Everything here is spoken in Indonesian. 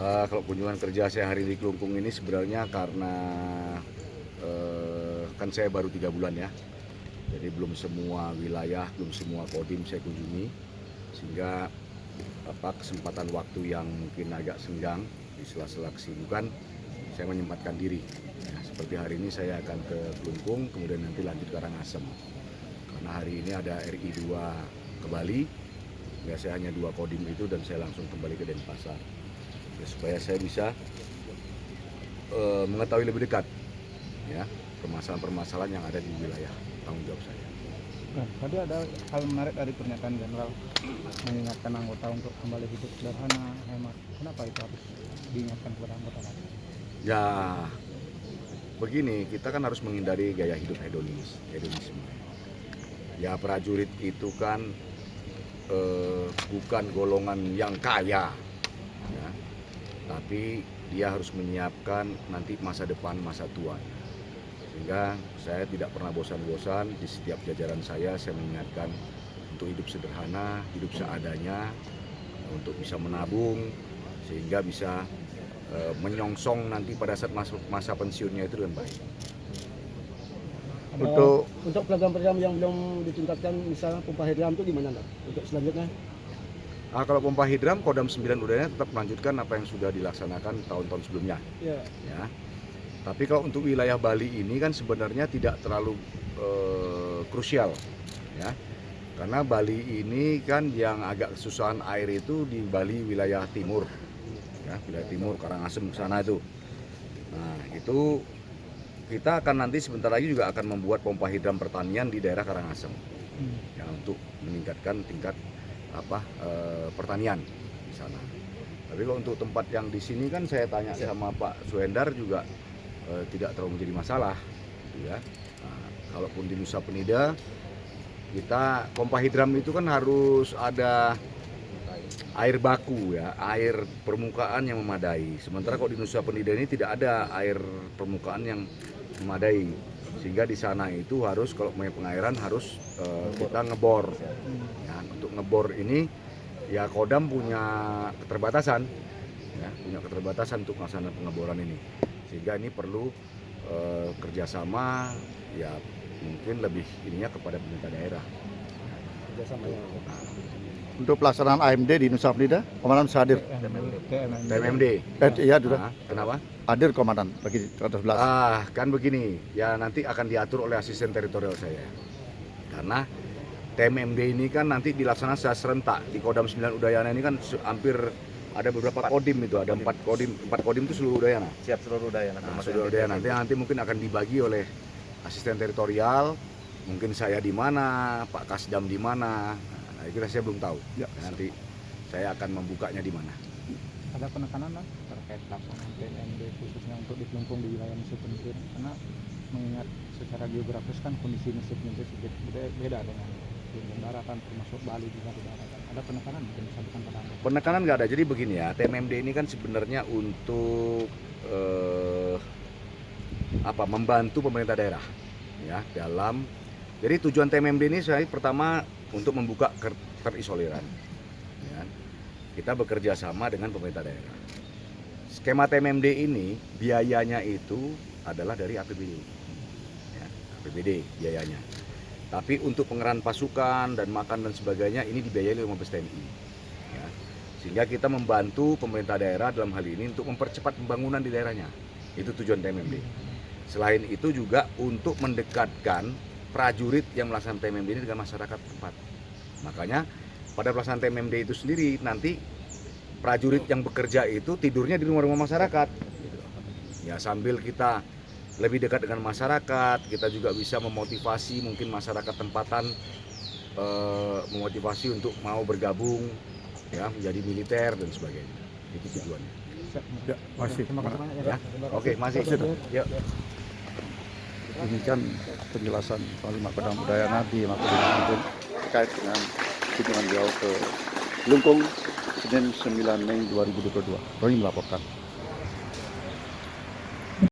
Kalau kunjungan kerja saya hari di Kelungkung ini sebenarnya karena kan saya baru 3 bulan ya, jadi belum semua wilayah, belum semua kodim saya kunjungi, sehingga kesempatan waktu yang mungkin agak senggang di sela-sela kesibukan saya menyempatkan diri. Ya, seperti hari ini saya akan ke Kelungkung, kemudian nanti lanjut ke Karangasem. Karena hari ini ada RI 2 ke Bali, ya saya hanya 2 kodim itu dan saya langsung kembali ke Denpasar. Ya, supaya saya bisa mengetahui lebih dekat ya permasalahan-permasalahan yang ada di wilayah tanggung jawab saya. Nah, tadi ada hal menarik dari pernyataan Jenderal mengingatkan anggota untuk kembali hidup sederhana, hemat. Kenapa itu harus diingatkan kepada anggota lagi? Ya begini, kita kan harus menghindari gaya hidup hedonisme. Ya prajurit itu kan bukan golongan yang kaya, ya, tapi dia harus menyiapkan nanti masa depan, masa tua. Sehingga saya tidak pernah bosan-bosan di setiap jajaran saya mengingatkan untuk hidup sederhana, hidup seadanya, untuk bisa menabung sehingga bisa menyongsong nanti pada saat masa pensiunnya itu dengan baik. Untuk program-program yang belum ditingkatkan, misalnya pompa hidran itu gimana Pak? Untuk selanjutnya? Kalau pompa hidram, Kodam 9 Udayana tetap melanjutkan apa yang sudah dilaksanakan tahun-tahun sebelumnya. Ya. Ya. Tapi kalau untuk wilayah Bali ini kan sebenarnya tidak terlalu krusial, ya. Karena Bali ini kan yang agak kesusahan air itu di Bali wilayah timur, ya, wilayah timur Karangasem ke sana itu. Nah itu kita akan nanti sebentar lagi juga akan membuat pompa hidram pertanian di daerah Karangasem, ya, untuk meningkatkan tingkat pertanian di sana. Tapi kalau untuk tempat yang di sini kan saya tanya sama Pak Suhendar juga tidak terlalu menjadi masalah, ya. Nah, kalaupun di Nusa Penida kita pompa hidram itu kan harus ada air baku, ya, air permukaan yang memadai. Sementara kalau di Nusa Penida ini tidak ada air permukaan yang memadai, sehingga di sana itu harus kalau punya pengairan harus kita ngebor. Ya, untuk ngebor ini ya Kodam punya keterbatasan, ya, untuk melaksanakan pengeboran ini, sehingga ini perlu kerjasama, ya mungkin lebih ininya kepada pemerintah daerah. Kerjasama ya. Untuk pelaksanaan AMD di Nusa Penida, Komandan bisa hadir. TMMD. Iya, sudah. Kenapa? Hadir Komandan bagi 11. Kan begini, ya nanti akan diatur oleh asisten teritorial saya. Karena TMMD ini kan nanti dilaksanakan secara serentak. Di Kodam 9 Udayana ini kan hampir ada beberapa kodim itu, ada 4 kodim itu seluruh Udayana. Siap seluruh Udayana. Nah, seluruh Udayana nanti mungkin akan dibagi oleh asisten teritorial, mungkin saya di mana, Pak Kasdam di mana. Nah, itu saya belum tahu. Ya, nanti saya akan membukanya di mana. Ada penekanan lah terkait pelaksanaan TMMD khususnya untuk di Kelungkung di wilayah Nusa Penida, karena mengingat secara geografis kan kondisi Nusa Penida sedikit beda dengan daratan, termasuk Bali juga di daratan. Ada penekanan mungkin disampaikan pada Anda? Penekanan nggak ada. Jadi begini ya, TMMD ini kan sebenarnya untuk membantu pemerintah daerah, ya, dalam. Jadi tujuan TMMD ini saya pertama untuk membuka terisoliran. Ya. Kita bekerja sama dengan pemerintah daerah. Skema TMMD ini biayanya itu adalah dari APBD, ya, APBD biayanya. Tapi untuk pengerahan pasukan dan makan dan sebagainya ini dibiayai oleh Mabes TNI. Ya. Sehingga kita membantu pemerintah daerah dalam hal ini untuk mempercepat pembangunan di daerahnya. Itu tujuan TMMD. Selain itu juga untuk mendekatkan prajurit yang melaksanakan TMMD ini dengan masyarakat tempat. Makanya pada pelaksanaan TMMD itu sendiri nanti prajurit yang bekerja itu tidurnya di rumah-rumah masyarakat. Ya, sambil kita lebih dekat dengan masyarakat, kita juga bisa memotivasi mungkin masyarakat tempatan, memotivasi untuk mau bergabung, ya, menjadi militer dan sebagainya. Itu tujuannya. Ya, masih. Ya, oke, masih. Yuk. Ini kan penjelasan Panglima Kodam Udayana di Makobrimob terkait dengan kunjungan beliau ke Kelungkung Senin 9 Mei 2022. Roni melaporkan.